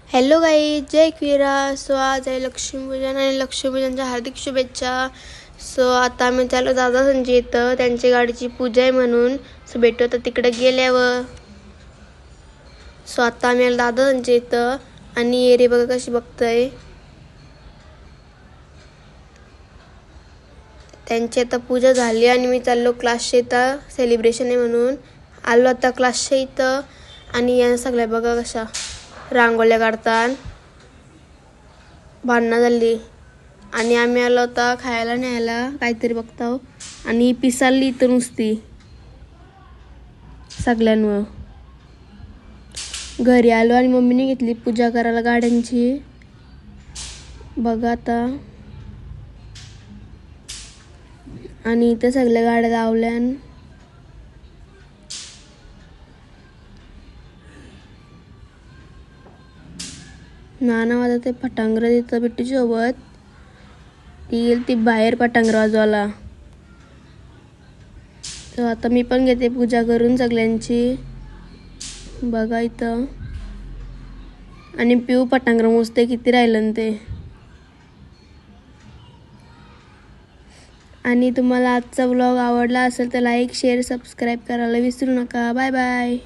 Hello गाई, जय Ekvira. So आज आहे लक्ष्मीपूजन आणि लक्ष्मीपूजनच्या हार्दिक शुभेच्छा. सो आता आम्ही चालू दादा संजय इथं त्यांच्या गाडीची पूजा आहे म्हणून. सो भेटू आता तिकडे गेल्यावर. सो आता आम्ही दादा संजय इथं आणि एरी बघा कशी बघताय. त्यांची आता पूजा झाली आणि मी चाललो क्लासच्या इथं, सेलिब्रेशन आहे म्हणून आलो आता क्लासच्या इथं. आणि या सगळ्या बघा कशा रांगोळ्या काढतात, भांडणं झाली आणि आम्ही आलो होता खायला न्यायला काहीतरी बघताव आणि पिसाली इथं नुसती सगळ्यांवर. घरी आलो आणि मम्मीने घेतली पूजा करायला गाड्यांची. बघा आता आणि इथं सगळ्या गाड्या लावल्यान. नाना वाजत ते फटांगर तिथं बिट्टूची सोबत ती गेली ती बाहेर फटांगर वाजवायला. तर आता मी पण घेते पूजा करून सगळ्यांची. बघा इथं आणि पिऊ फटांगर मोजते किती राहिलं ते. आणि तुम्हाला आजचा व्लॉग आवडला असेल तर लाईक शेअर सबस्क्राईब करायला विसरू नका. Bye bye.